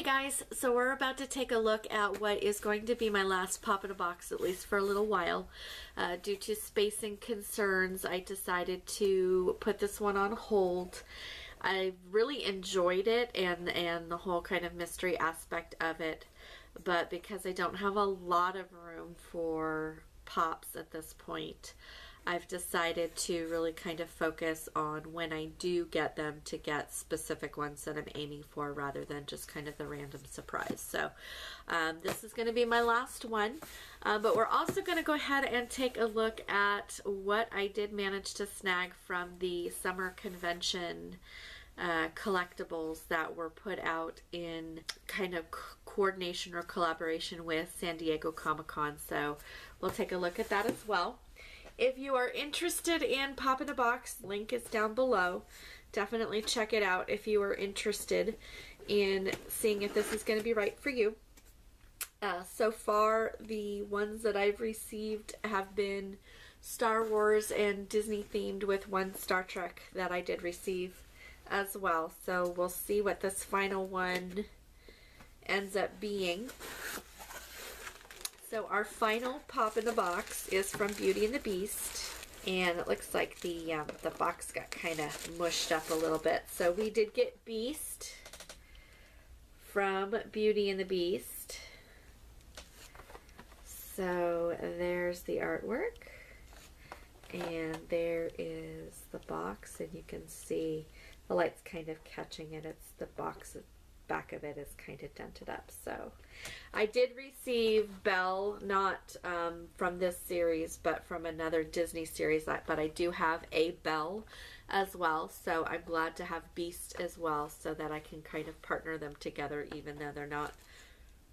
guys, so we're about to take a look at what is going to be my last pop in a box, at least for a little while. Due to spacing concerns, I decided to put this one on hold. I really enjoyed it and the whole kind of mystery aspect of it, but because I don't have a lot of room for pops at this point, I've decided to really kind of focus on when I do get them to get specific ones that I'm aiming for rather than just kind of the random surprise. So this is going to be my last one, but we're also going to go ahead and take a look at what I did manage to snag from the summer convention collectibles that were put out in kind of coordination or collaboration with San Diego Comic-Con. So we'll take a look at that as well. If you are interested in Pop in a Box, link is down below. Definitely check it out if you are interested in seeing if this is going to be right for you. So far, the ones that I've received have been Star Wars and Disney themed, with one Star Trek that I did receive as well. So we'll see what this final one ends up being. So our final pop in the box is from Beauty and the Beast, and it looks like the box got kind of mushed up a little bit. So we did get Beast from Beauty and the Beast. So there's the artwork, and there is the box, and you can see the light's kind of catching it. It's the box, back of it is kind of dented up. So I did receive Belle, not from this series, but from another Disney series, but I do have a Belle as well. So I'm glad to have Beast as well, so that I can kind of partner them together, even though they're not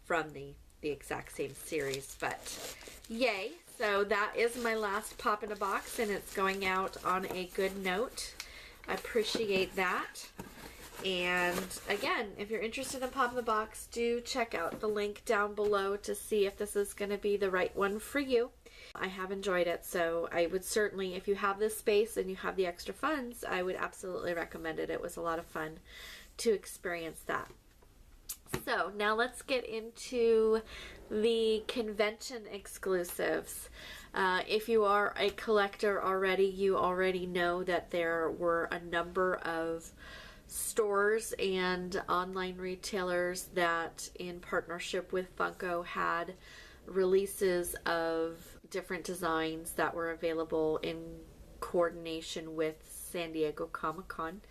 from the exact same series. But yay. So that is my last pop in a box, and it's going out on a good note. I appreciate that. And again, if you're interested in Pop in the Box, do check out the link down below to see if this is going to be the right one for you. I have enjoyed it, so I would certainly, if you have this space and you have the extra funds, I would absolutely recommend it. It was a lot of fun to experience that. So now let's get into the convention exclusives. If you are a collector already, you already know that there were a number of stores and online retailers that, in partnership with Funko, had releases of different designs that were available in coordination with San Diego Comic-Con.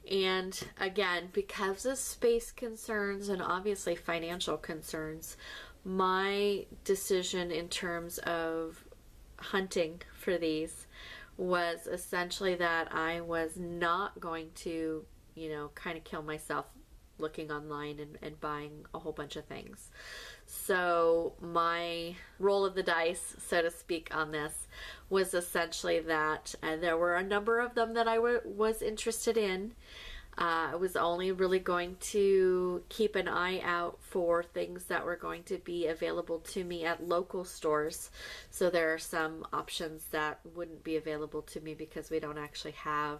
And again, because of space concerns and obviously financial concerns, my decision in terms of hunting for these was essentially that I was not going to, you know, kind of kill myself looking online and buying a whole bunch of things. So my roll of the dice, so to speak, on this was essentially that there were a number of them that I was interested in. I was only really going to keep an eye out for things that were going to be available to me at local stores. So there are some options that wouldn't be available to me because we don't actually have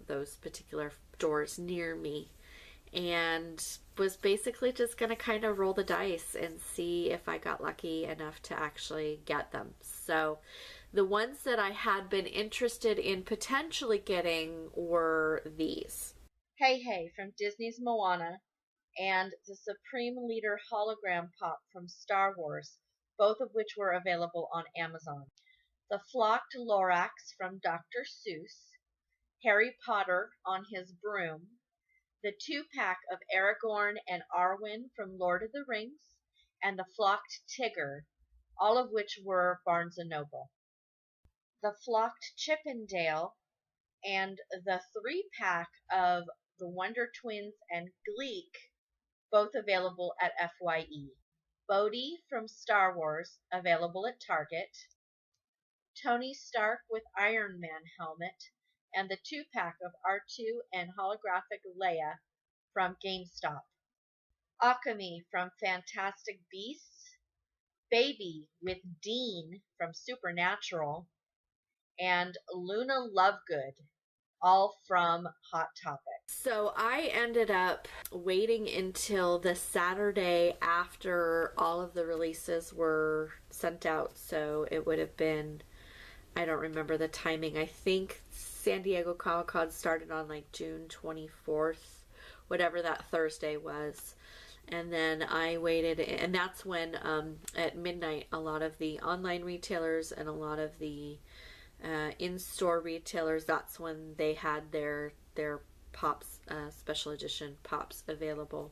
those particular stores near me, and was basically just going to kind of roll the dice and see if I got lucky enough to actually get them. So the ones that I had been interested in potentially getting were these. Hey Hey from Disney's Moana and the Supreme Leader hologram pop from Star Wars, both of which were available on Amazon. The Flocked Lorax from Dr. Seuss, Harry Potter on his broom, the 2-pack of Aragorn and Arwen from Lord of the Rings, and the Flocked Tigger, all of which were Barnes & Noble. The Flocked Chippendale and the 3-pack of the Wonder Twins and Gleek, both available at FYE. Bodhi from Star Wars, available at Target. Tony Stark with Iron Man helmet, and the 2-pack of R2 and holographic Leia from GameStop. Akami from Fantastic Beasts, Baby with Dean from Supernatural, and Luna Lovegood all from Hot Topic. So I ended up waiting until the Saturday after all of the releases were sent out. So it would have been, I don't remember the timing. I think San Diego Comic Con started on like June 24th, whatever that Thursday was. And then I waited, and that's when at midnight, a lot of the online retailers and a lot of the in-store retailers, that's when they had their Pops, special edition Pops available.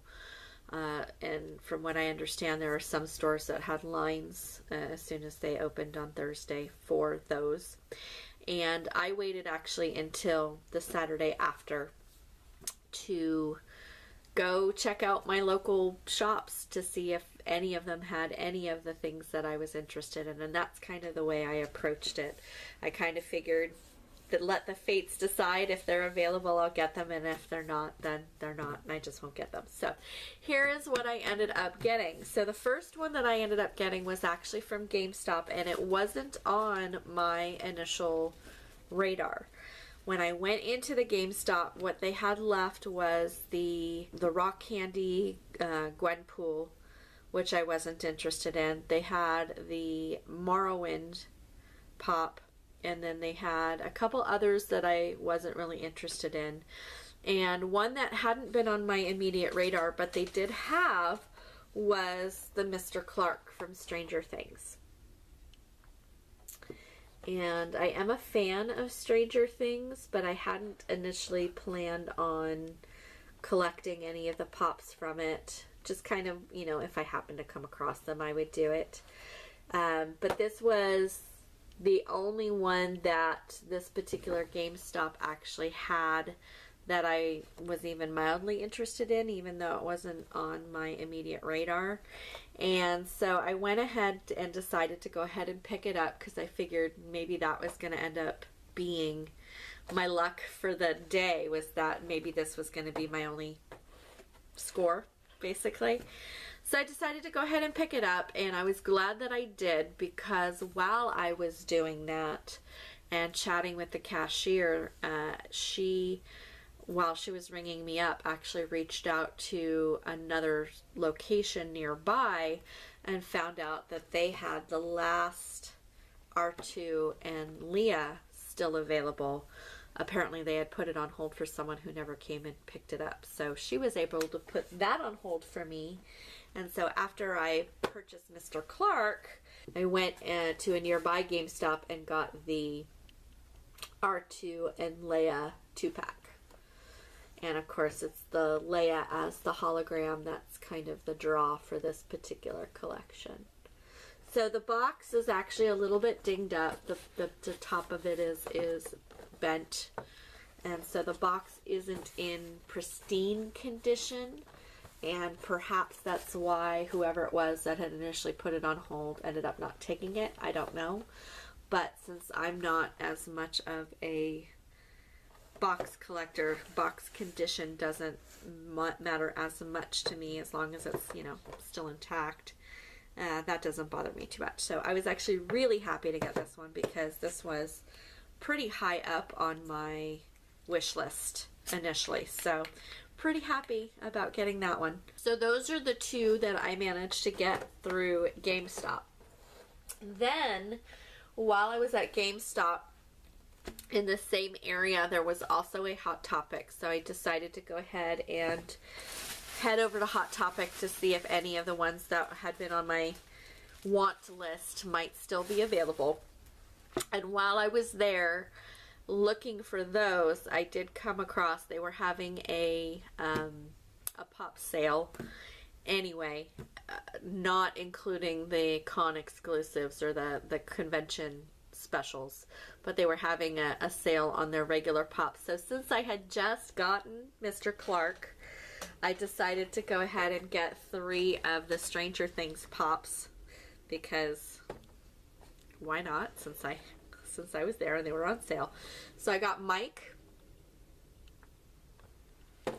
And from what I understand, there are some stores that had lines as soon as they opened on Thursday for those. And I waited actually until the Saturday after to go check out my local shops to see if any of them had any of the things that I was interested in. And that's kind of the way I approached it. I kind of figured that let the fates decide. If they're available, I'll get them, and if they're not, then they're not, and I just won't get them. So here is what I ended up getting. So the first one that I ended up getting was actually from GameStop, and it wasn't on my initial radar. When I went into the GameStop, what they had left was the Rock Candy Gwenpool, which I wasn't interested in. They had the Morrowind Pop, and then they had a couple others that I wasn't really interested in. And one that hadn't been on my immediate radar, but they did have, was the Mr. Clark from Stranger Things. And I am a fan of Stranger Things, but I hadn't initially planned on collecting any of the pops from it. Just kind of, you know, if I happened to come across them, I would do it. But this was the only one that this particular GameStop actually had that I was even mildly interested in, even though it wasn't on my immediate radar. And so I went ahead and decided to go ahead and pick it up because I figured maybe that was going to end up being my luck for the day, was that maybe this was going to be my only score, basically. So I decided to go ahead and pick it up, and I was glad that I did, because while I was doing that and chatting with the cashier, while she was ringing me up, actually reached out to another location nearby and found out that they had the last R2 and Leah still available. Apparently they had put it on hold for someone who never came and picked it up. So she was able to put that on hold for me. And so after I purchased Mr. Clark, I went to a nearby GameStop and got the R2 and Leia 2-pack. And of course it's the Leia as the hologram that's kind of the draw for this particular collection. So the box is actually a little bit dinged up. The top of it is bent. And so the box isn't in pristine condition. And perhaps that's why whoever it was that had initially put it on hold ended up not taking it. I don't know. But since I'm not as much of a box collector, box condition doesn't matter as much to me as long as it's, you know, still intact. That doesn't bother me too much. So I was actually really happy to get this one because this was pretty high up on my wish list initially. So pretty happy about getting that one. So those are the two that I managed to get through GameStop. Then while I was at GameStop, in the same area, there was also a Hot Topic. So I decided to go ahead and head over to Hot Topic to see if any of the ones that had been on my want list might still be available. And while I was there looking for those, I did come across, they were having a pop sale anyway, not including the con exclusives or the convention specials, but they were having a sale on their regular pops. So since I had just gotten Mr. Clark, I decided to go ahead and get 3 of the Stranger Things pops, because why not, since I was there and they were on sale. So I got Mike.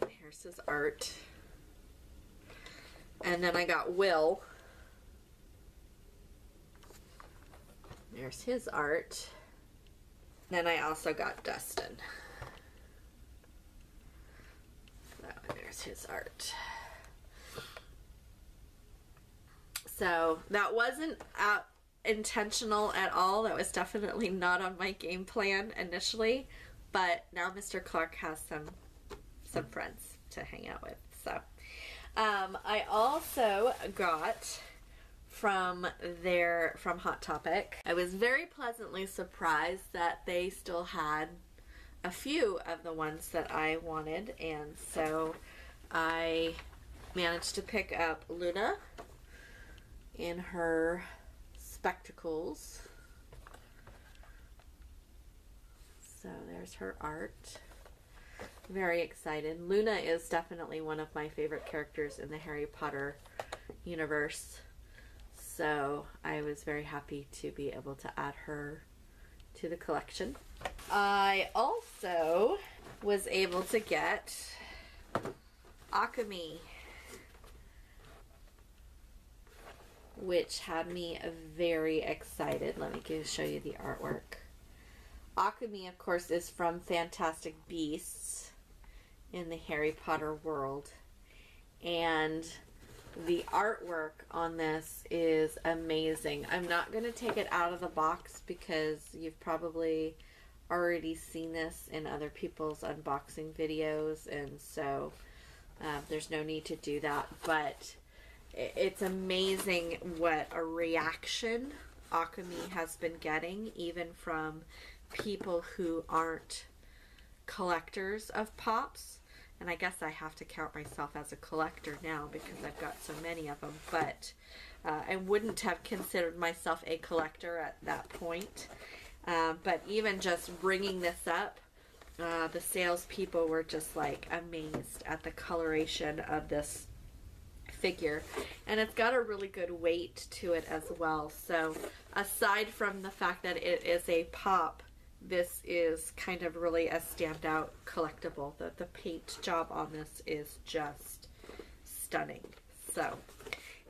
Here's his art. And then I got Will. There's his art. Then I also got Dustin. his art. So that wasn't intentional at all. That was definitely not on my game plan initially, but now Mr. Clark has some friends to hang out with. So I also got from Hot Topic, I was very pleasantly surprised that they still had a few of the ones that I wanted, and so I managed to pick up Luna in her spectacles. So there's her art. Very excited. Luna is definitely one of my favorite characters in the Harry Potter universe. So I was very happy to be able to add her to the collection. I also was able to get Akemi, which had me very excited. Let me show you the artwork. Akemi, of course, is from Fantastic Beasts in the Harry Potter world. And the artwork on this is amazing. I'm not going to take it out of the box because you've probably already seen this in other people's unboxing videos, and so there's no need to do that. But it's amazing what a reaction Akemi has been getting, even from people who aren't collectors of pops. And I guess I have to count myself as a collector now because I've got so many of them. But I wouldn't have considered myself a collector at that point. But even just bringing this up, the salespeople were just like amazed at the coloration of this figure. And it's got a really good weight to it as well. So aside from the fact that it is a pop, this is kind of really a standout collectible. The paint job on this is just stunning. So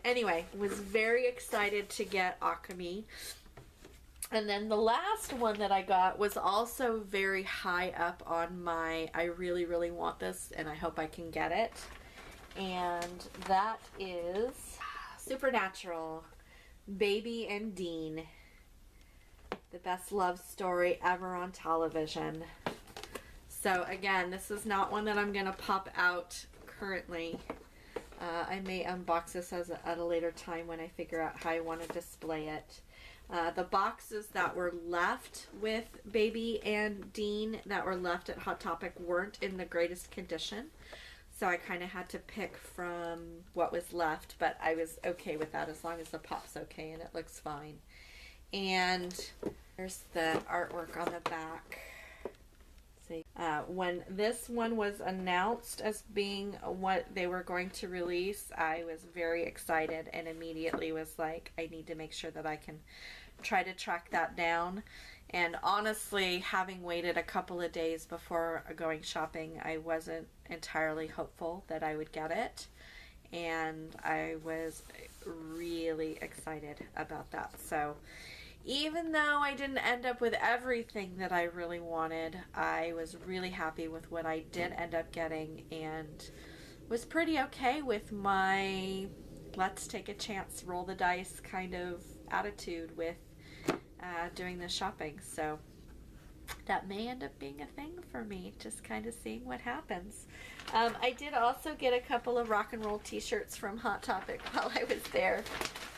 anyway, was very excited to get Akemi. And then the last one that I got was also very high up on my I really, really want this and I hope I can get it. And that is Supernatural, Baby and Dean. The best love story ever on television. So again, this is not one that I'm going to pop out currently. I may unbox this at a later time when I figure out how I want to display it. The boxes that were left with Baby and Dean that were left at Hot Topic weren't in the greatest condition. So I kind of had to pick from what was left, but I was okay with that as long as the pop's okay and it looks fine. And there's the artwork on the back. See, when this one was announced as being what they were going to release, I was very excited and immediately was like, I need to make sure that I can try to track that down. And honestly, having waited a couple of days before going shopping, I wasn't entirely hopeful that I would get it. And I was really excited about that. So even though I didn't end up with everything that I really wanted, I was really happy with what I did end up getting and was pretty okay with my let's take a chance, roll the dice kind of attitude with doing the shopping. So that may end up being a thing for me, just kind of seeing what happens. I did also get a couple of rock and roll t-shirts from Hot Topic while I was there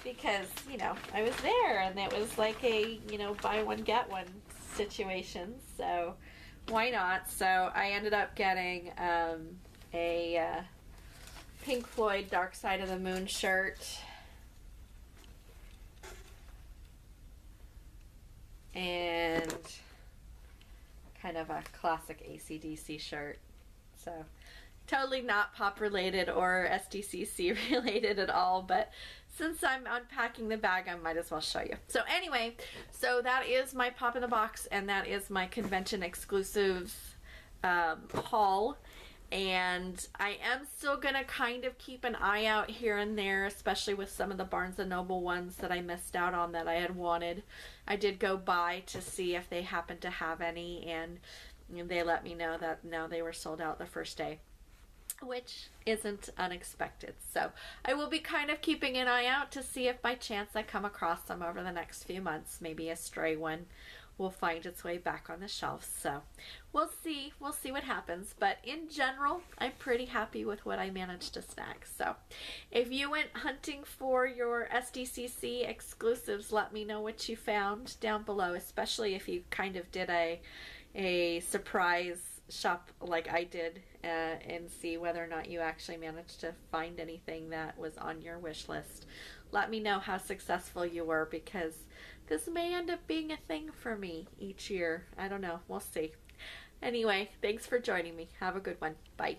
because, you know, I was there and it was like a, you know, buy one get one situation, so why not? So I ended up getting a Pink Floyd Dark Side of the Moon shirt. And kind of a classic AC/DC shirt. So totally not pop related or SDCC related at all, but since I'm unpacking the bag, I might as well show you. So anyway, so that is my pop in the box and that is my convention exclusive haul. And I am still gonna kind of keep an eye out here and there, especially with some of the Barnes & Noble ones that I missed out on that I had wanted. I did go by to see if they happened to have any, and they let me know that no, they were sold out the first day. which isn't unexpected. So I will be kind of keeping an eye out to see if by chance I come across them over the next few months. Maybe a stray one will find its way back on the shelves. So we'll see. We'll see what happens. But in general, I'm pretty happy with what I managed to snag. So if you went hunting for your SDCC exclusives, let me know what you found down below, especially if you kind of did a surprise shop like I did, and see whether or not you actually managed to find anything that was on your wish list. Let me know how successful you were, because this may end up being a thing for me each year. I don't know. We'll see. Anyway, thanks for joining me. Have a good one. Bye.